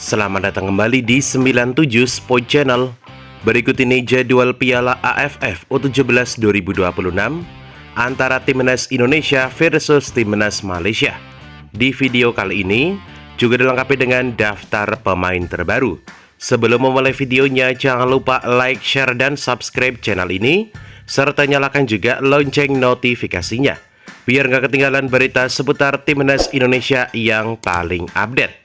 Selamat datang kembali di 97 Sport Channel. Berikut ini jadwal Piala AFF U17 2026 antara Timnas Indonesia versus Timnas Malaysia. Di video kali ini juga dilengkapi dengan daftar pemain terbaru. Sebelum memulai videonya, jangan lupa like, share, dan subscribe channel ini, serta nyalakan juga lonceng notifikasinya, biar nggak ketinggalan berita seputar Timnas Indonesia yang paling update.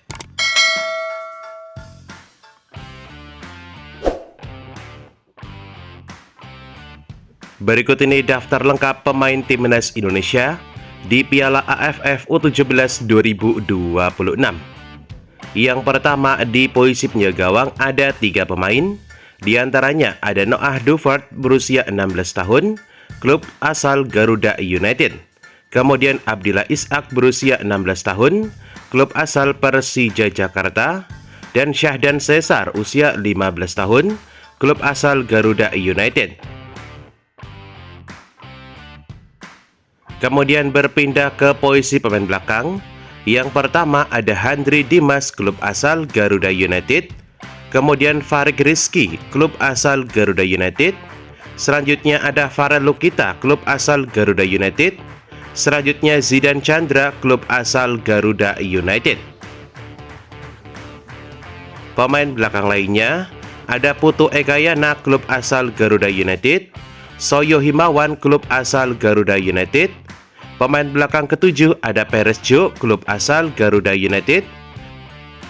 Berikut ini daftar lengkap pemain Timnas Indonesia di Piala AFF U17 2026. Yang pertama, di posisi penjaga gawang ada 3 pemain. Di antaranya ada Noah Duvert berusia 16 tahun, klub asal Garuda United. Kemudian Abdillah Ishak berusia 16 tahun, klub asal Persija Jakarta. Dan Syahdan Cesar usia 15 tahun, klub asal Garuda United. Kemudian berpindah ke posisi pemain belakang. Yang pertama ada Handri Dimas, klub asal Garuda United. Kemudian Farid Rizky, klub asal Garuda United. Selanjutnya ada Farel Lukita, klub asal Garuda United. Selanjutnya Zidan Chandra, klub asal Garuda United. Pemain belakang lainnya ada Putu Ekayana, klub asal Garuda United. Soyo Himawan, klub asal Garuda United. Pemain belakang ketujuh ada Perez Jo, klub asal Garuda United.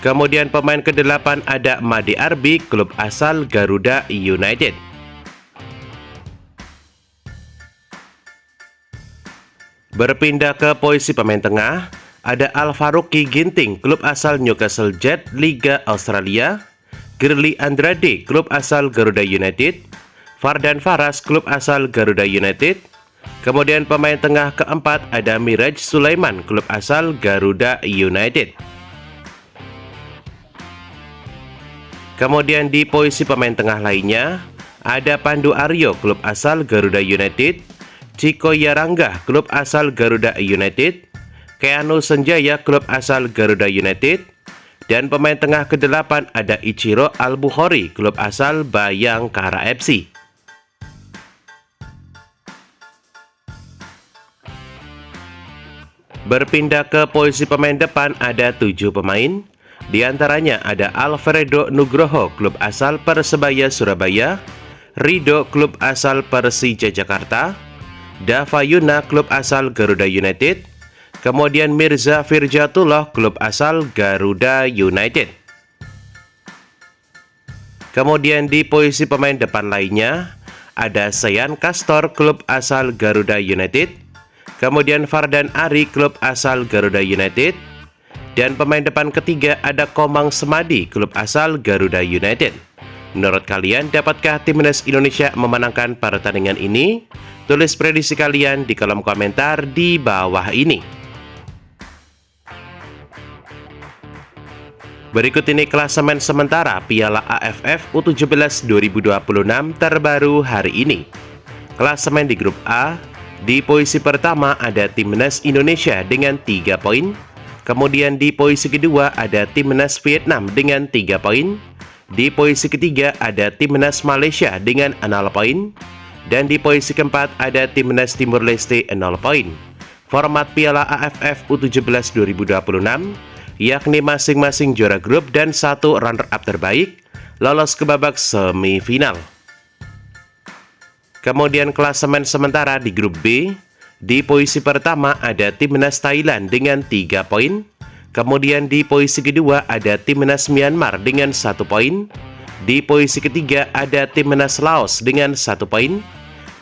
Kemudian pemain ke-8 ada Made Arbi, klub asal Garuda United. Berpindah ke posisi pemain tengah, ada Al-Faruqi Ginting, klub asal Newcastle Jet, Liga Australia. Girly Andrade, klub asal Garuda United. Fardan Faras, klub asal Garuda United. Kemudian pemain tengah keempat ada Miraj Sulaiman, klub asal Garuda United. Kemudian di posisi pemain tengah lainnya ada Pandu Aryo, klub asal Garuda United. Chico Yarangga, klub asal Garuda United. Keanu Senjaya, klub asal Garuda United. Dan pemain tengah ke-8 ada Ichiro Al-Bukhari, klub asal Bayangkara FC. Berpindah ke posisi pemain depan ada 7 pemain. Di antaranya ada Alfredo Nugroho, klub asal Persebaya Surabaya. Rido, klub asal Persija Jakarta. Dava Yuna, klub asal Garuda United. Kemudian Mirza Firjatullah, klub asal Garuda United. Kemudian di posisi pemain depan lainnya ada Seyan Castor, klub asal Garuda United. Kemudian Fardan Ari, klub asal Garuda United. Dan pemain depan ketiga ada Komang Semadi, klub asal Garuda United. Menurut kalian, dapatkah Timnas Indonesia memenangkan pertandingan ini? Tulis prediksi kalian di kolom komentar di bawah ini. Berikut ini klasemen sementara Piala AFF U17 2026 terbaru hari ini. Klasemen di grup A. Di posisi pertama ada Timnas Indonesia dengan 3 poin. Kemudian di posisi kedua ada Timnas Vietnam dengan 3 poin. Di posisi ketiga ada Timnas Malaysia dengan 0 poin. Dan di posisi keempat ada Timnas Timur Leste 0 poin. Format Piala AFF U17 2026 yakni masing-masing juara grup dan 1 runner-up terbaik lolos ke babak semifinal. Kemudian klasemen sementara di grup B. Di posisi pertama ada Timnas Thailand dengan 3 poin. Kemudian di posisi kedua ada Timnas Myanmar dengan 1 poin. Di posisi ketiga ada Timnas Laos dengan 1 poin.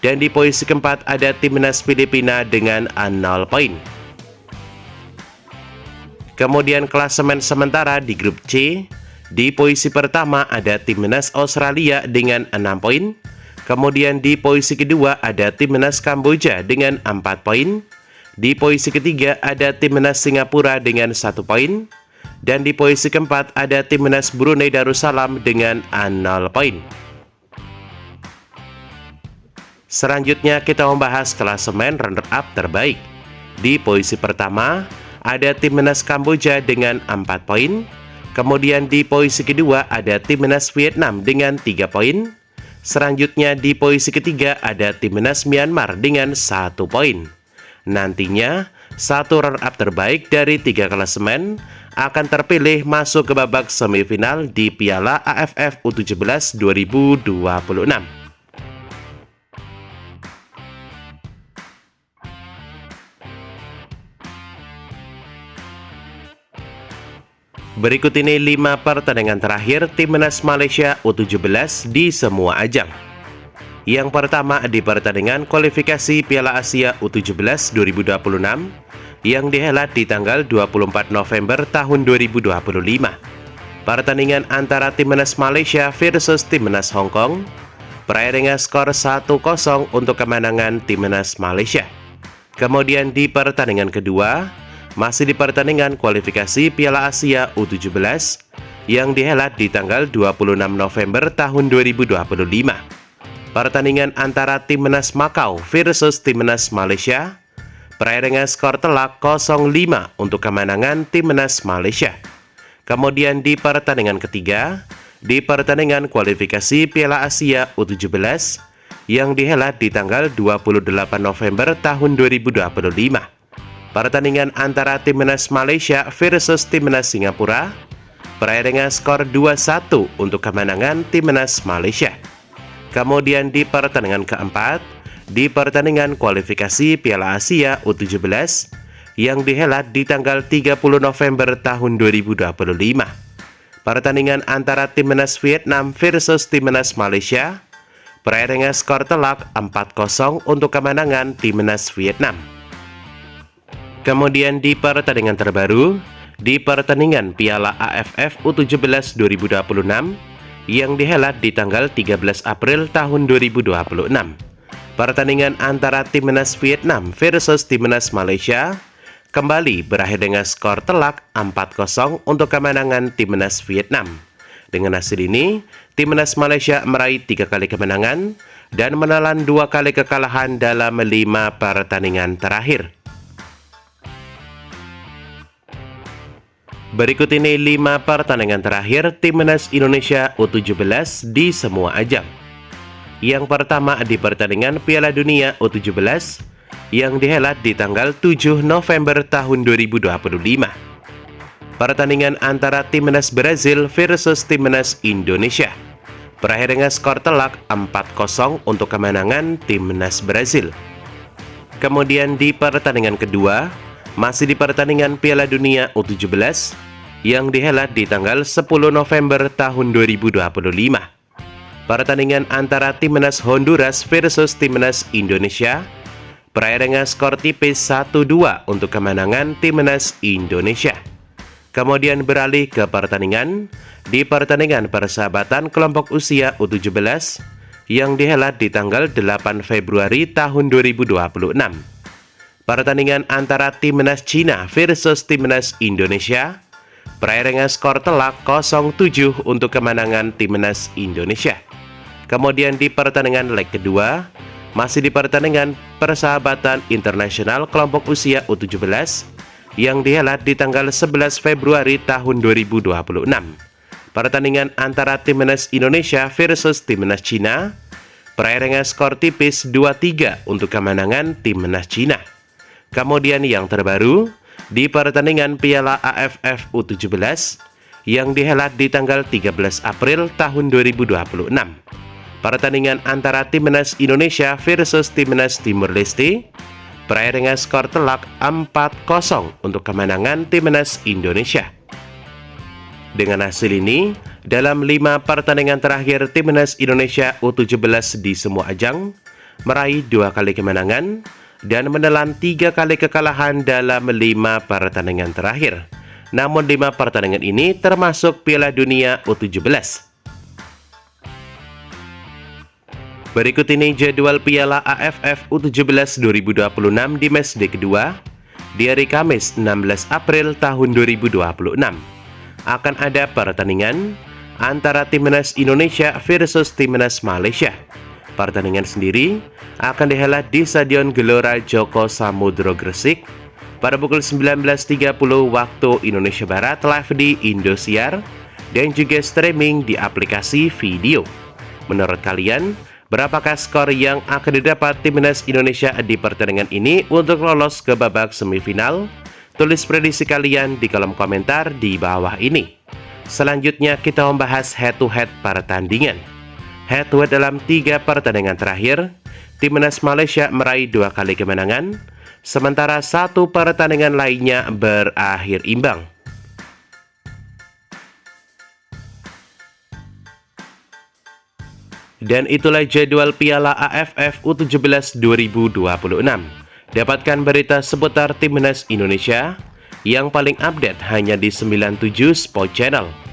Dan di posisi keempat ada Timnas Filipina dengan 0 poin. Kemudian klasemen sementara di grup C. Di posisi pertama ada Timnas Australia dengan 6 poin. Kemudian di posisi kedua ada Timnas Kamboja dengan 4 poin. Di posisi ketiga ada Timnas Singapura dengan 1 poin. Dan di posisi keempat ada Timnas Brunei Darussalam dengan 0 poin. Selanjutnya kita membahas klasemen runner-up terbaik. Di posisi pertama ada Timnas Kamboja dengan 4 poin. Kemudian di posisi kedua ada Timnas Vietnam dengan 3 poin. Selanjutnya di posisi ketiga ada Timnas Myanmar dengan 1 poin. Nantinya, satu runner-up terbaik dari 3 klasemen akan terpilih masuk ke babak semifinal di Piala AFF U17 2026. Berikut ini 5 pertandingan terakhir Timnas Malaysia U17 di semua ajang. Yang pertama di pertandingan kualifikasi Piala Asia U17 2026 yang dihelat di tanggal 24 November tahun 2025. Pertandingan antara Timnas Malaysia versus Timnas Hong Kong berakhir dengan skor 1-0 untuk kemenangan Timnas Malaysia. Kemudian di pertandingan kedua, masih di pertandingan kualifikasi Piala Asia U17 yang dihelat di tanggal 26 November tahun 2025. Pertandingan antara Timnas Macau versus Timnas Malaysia berakhir dengan skor telak 0-5 untuk kemenangan Timnas Malaysia. Kemudian di pertandingan ketiga, di pertandingan kualifikasi Piala Asia U17 yang dihelat di tanggal 28 November tahun 2025. Pertandingan antara Timnas Malaysia versus Timnas Singapura berakhir dengan skor 2-1 untuk kemenangan Timnas Malaysia. Kemudian di pertandingan keempat, di pertandingan kualifikasi Piala Asia U17 yang dihelat di tanggal 30 November tahun 2025. Pertandingan antara Timnas Vietnam versus Timnas Malaysia berakhir dengan skor telak 4-0 untuk kemenangan Timnas Vietnam. Kemudian di pertandingan terbaru, di pertandingan Piala AFF U17 2026 yang dihelat di tanggal 13 April tahun 2026. Pertandingan antara Timnas Vietnam versus Timnas Malaysia kembali berakhir dengan skor telak 4-0 untuk kemenangan Timnas Vietnam. Dengan hasil ini, Timnas Malaysia meraih 3 kali kemenangan dan menelan 2 kali kekalahan dalam 5 pertandingan terakhir. Berikut ini 5 pertandingan terakhir Timnas Indonesia U17 di semua ajang. Yang pertama di pertandingan Piala Dunia U17 yang dihelat di tanggal 7 November tahun 2025. Pertandingan antara Timnas Brazil versus Timnas Indonesia berakhir dengan skor telak 4-0 untuk kemenangan Timnas Brazil. Kemudian di pertandingan kedua, masih di pertandingan Piala Dunia U17 yang dihelat di tanggal 10 November tahun 2025. Pertandingan antara Timnas Honduras versus Timnas Indonesia berakhir dengan skor tipis 1-2 untuk kemenangan Timnas Indonesia. Kemudian beralih ke pertandingan di pertandingan persahabatan kelompok usia U17 yang dihelat di tanggal 8 Februari tahun 2026. Pertandingan antara Timnas Cina versus Timnas Indonesia berakhir dengan skor telak 0-7 untuk kemenangan Timnas Indonesia. Kemudian di pertandingan leg kedua, masih di pertandingan persahabatan internasional kelompok usia U17 yang dihelat di tanggal 11 Februari tahun 2026. Pertandingan antara Timnas Indonesia versus Timnas Cina berakhir dengan skor tipis 2-3 untuk kemenangan Timnas Cina. Kemudian yang terbaru, di pertandingan Piala AFF U17 yang dihelat di tanggal 13 April tahun 2026. Pertandingan antara Timnas Indonesia versus Timnas Timur Leste berakhir dengan skor telak 4-0 untuk kemenangan Timnas Indonesia. Dengan hasil ini, dalam 5 pertandingan terakhir Timnas Indonesia U17 di semua ajang meraih 2 kali kemenangan dan menelan 3 kali kekalahan dalam 5 pertandingan terakhir. Namun 5 pertandingan ini termasuk Piala Dunia U17. Berikut ini jadwal Piala AFF U17 2026 di matchday kedua di hari Kamis 16 April tahun 2026. Akan ada pertandingan antara Timnas Indonesia versus Timnas Malaysia. Pertandingan sendiri akan dihelat di Stadion Gelora Joko Samudro Gresik pada pukul 19.30 waktu Indonesia Barat live di Indosiar dan juga streaming di aplikasi video. Menurut kalian, berapakah skor yang akan didapat Timnas Indonesia di pertandingan ini untuk lolos ke babak semifinal? Tulis prediksi kalian di kolom komentar di bawah ini. Selanjutnya kita membahas head-to-head pertandingan. Head-to-head dalam 3 pertandingan terakhir, Timnas Malaysia meraih 2 kali kemenangan, sementara 1 pertandingan lainnya berakhir imbang. Dan itulah jadwal Piala AFF U17 2026. Dapatkan berita seputar Timnas Indonesia yang paling update hanya di 97 Sport Channel.